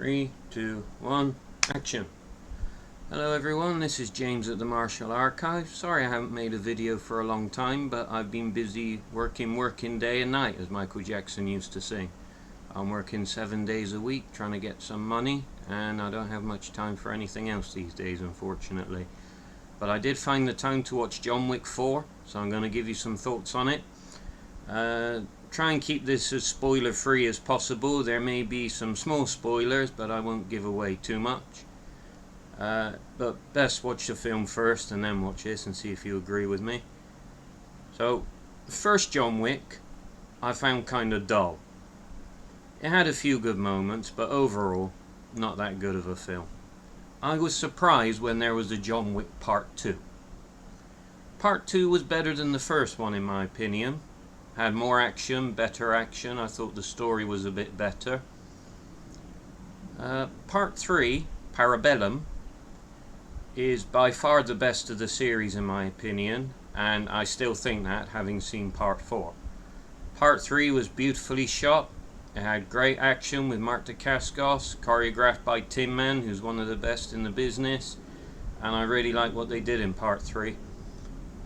Three, two, one, action. Hello everyone, this is James at the Martial Archive. Sorry I haven't made a video for a long time, but I've been busy working day and night, as Michael Jackson used to sing. I'm working 7 days a week trying to get some money, and I don't have much time for anything else these days, unfortunately. But I did find the time to watch John Wick 4, so I'm going to give you some thoughts on it. Try and keep this as spoiler free as possible. There may be some small spoilers, but I won't give away too much. But best watch the film first and then watch this and see if you agree with me. So, the first John Wick I found kind of dull. It had a few good moments, but overall not that good of a film. I was surprised when there was a John Wick Part 2. Part 2 was better than the first one in my opinion. Had more action, better action. I thought the story was a bit better. Part 3, Parabellum, is by far the best of the series in my opinion, and I still think that, having seen Part 4. Part 3 was beautifully shot. It had great action with Mark Dacascos, choreographed by Tin Man, who's one of the best in the business, and I really like what they did in Part 3.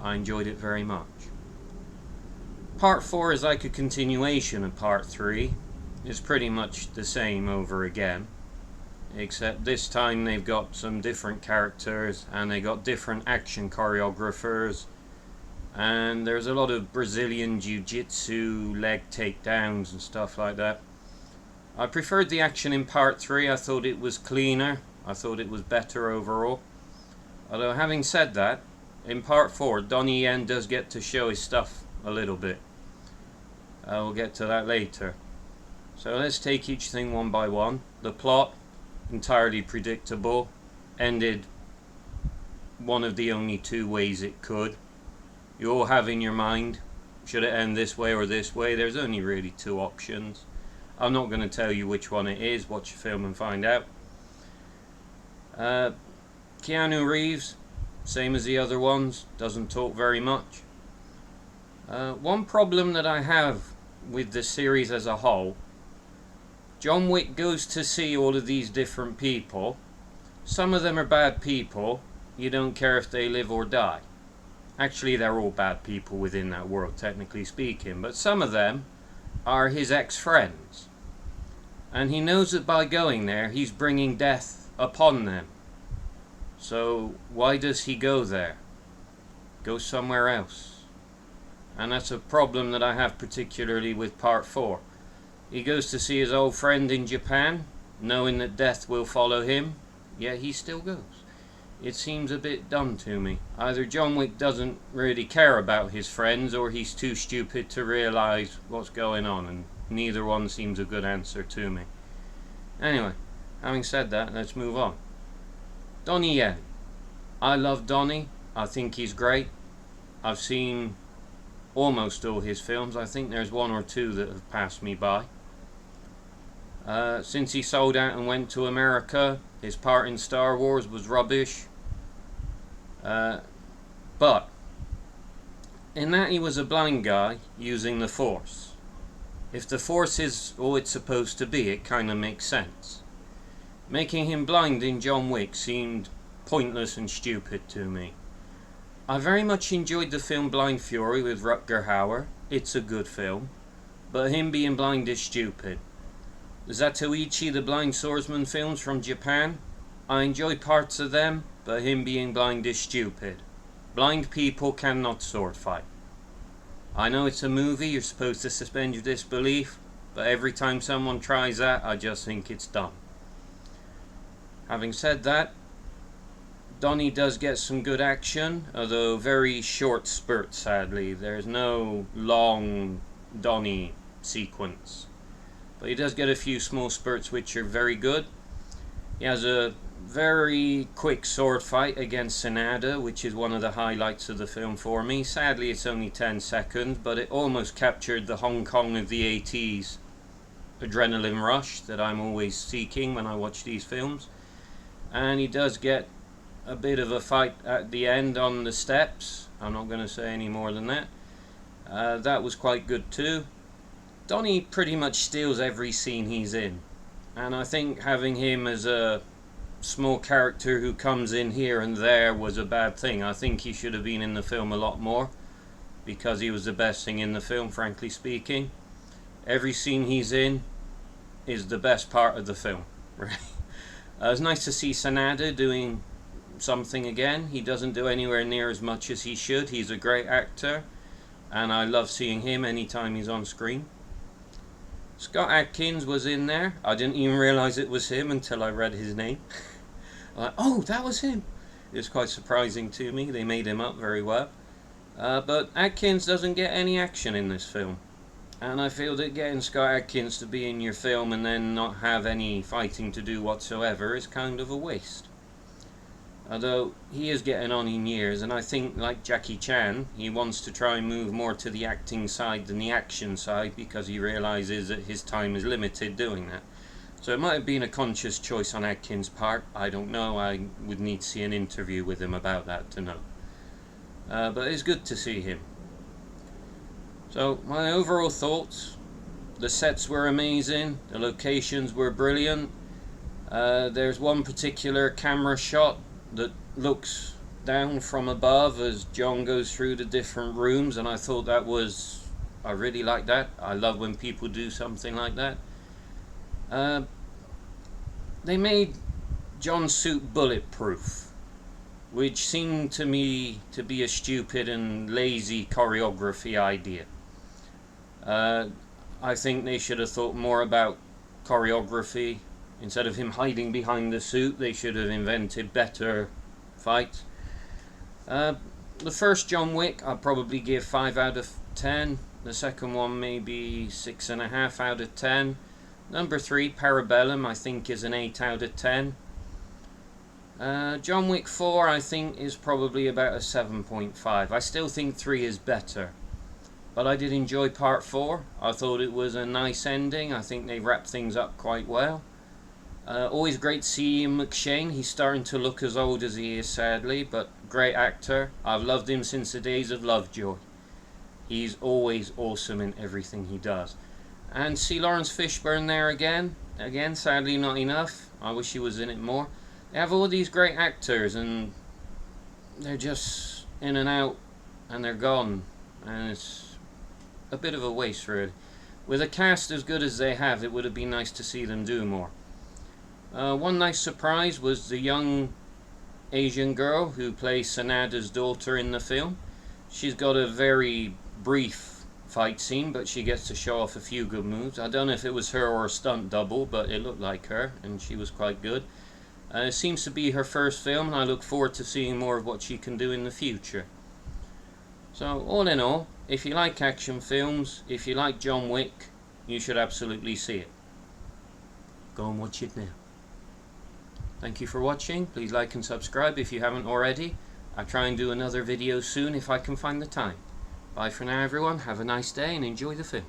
I enjoyed it very much. Part 4 is like a continuation of Part 3. It's pretty much the same over again, except this time they've got some different characters and they got different action choreographers, and there's a lot of Brazilian jiu-jitsu, leg takedowns and stuff like that. I preferred the action in Part 3. I thought it was cleaner. I thought it was better overall. Although having said that, in Part 4 Donnie Yen does get to show his stuff a little bit. We'll get to that later. So let's take each thing one by one. The plot, entirely predictable, ended one of the only two ways it could. You all have in your mind, should it end this way or this way? There's only really two options. I'm not going to tell you which one it is. Watch the film and find out. Keanu Reeves, same as the other ones, doesn't talk very much. One problem that I have with the series as a whole, John Wick goes to see all of these different people. Some of them are bad people. You don't care if they live or die. Actually, they're all bad people within that world, technically speaking, but some of them are his ex-friends. And he knows that by going there, he's bringing death upon them. So why does he go there? Go somewhere else. And that's a problem that I have particularly with Part 4. He goes to see his old friend in Japan, knowing that death will follow him, yet he still goes. It seems a bit dumb to me. Either John Wick doesn't really care about his friends, or he's too stupid to realise what's going on, and neither one seems a good answer to me. Anyway, having said that, let's move on. Donnie Yen. I love Donnie. I think he's great. I've seen almost all his films. I think there's one or two that have passed me by. Since he sold out and went to America, his part in Star Wars was rubbish. But in that he was a blind guy using the Force. If the Force is all it's supposed to be, it kind of makes sense. Making him blind in John Wick seemed pointless and stupid to me. I very much enjoyed the film Blind Fury with Rutger Hauer. It's a good film, but him being blind is stupid. The Zatoichi the Blind Swordsman films from Japan, I enjoy parts of them, but him being blind is stupid. Blind people cannot sword fight. I know it's a movie, you're supposed to suspend your disbelief, but every time someone tries that, I just think it's dumb. Having said that, Donnie does get some good action, although very short spurts, sadly. There's no long Donnie sequence. But he does get a few small spurts which are very good. He has a very quick sword fight against Sanada, which is one of the highlights of the film for me. Sadly, it's only 10 seconds, but it almost captured the Hong Kong of the 80s adrenaline rush that I'm always seeking when I watch these films. And he does get a bit of a fight at the end on the steps. I'm not going to say any more than that. That was quite good too. Donnie pretty much steals every scene he's in. and I think having him as a small character who comes in here and there was a bad thing. I think he should have been in the film a lot more, because he was the best thing in the film, frankly speaking. Every scene he's in is the best part of the film. Right? It's nice to see Sanada doing something again. He doesn't do anywhere near as much as he should. He's a great actor, and I love seeing him anytime he's on screen. Scott Adkins was in there. I didn't even realise it was him until I read his name. Like, oh, that was him. It was quite surprising to me. They made him up very well. But Adkins doesn't get any action in this film. And I feel that getting Scott Adkins to be in your film and then not have any fighting to do whatsoever is kind of a waste. Although he is getting on in years, and I think, like Jackie Chan, he wants to try and move more to the acting side than the action side, because he realises that his time is limited doing that. So it might have been a conscious choice on Adkins' part. I don't know. I would need to see an interview with him about that to know. But it's good to see him. So my overall thoughts: the sets were amazing, the locations were brilliant. There's one particular camera shot that looks down from above as John goes through the different rooms, and I thought that was, I really like that. I love when people do something like that. They made John's suit bulletproof, which seemed to me to be a stupid and lazy choreography idea. I think they should have thought more about choreography. Instead of him hiding behind the suit, they should have invented better fights. The first John Wick I'll probably give 5 out of 10. The second one maybe 6.5 out of 10. Number 3, Parabellum, I think is an 8 out of 10. John Wick 4 I think is probably about a 7.5. I still think 3 is better. But I did enjoy part 4. I thought it was a nice ending. I think they wrapped things up quite well. Always great to see Ian McShane. He's starting to look as old as he is, sadly, but great actor. I've loved him since the days of Lovejoy. He's always awesome in everything he does. And see Lawrence Fishburne there again. Again, sadly not enough. I wish he was in it more. They have all these great actors, and they're just in and out, and they're gone. And it's a bit of a waste, really. With a cast as good as they have, it would have been nice to see them do more. One nice surprise was the young Asian girl who plays Sanada's daughter in the film. She's got a very brief fight scene, but she gets to show off a few good moves. I don't know if it was her or a stunt double, but it looked like her, and she was quite good. It seems to be her first film, and I look forward to seeing more of what she can do in the future. So, all in all, if you like action films, if you like John Wick, you should absolutely see it. Go and watch it now. Thank you for watching. Please like and subscribe if you haven't already. I'll try and do another video soon if I can find the time. Bye for now, everyone. Have a nice day and enjoy the film.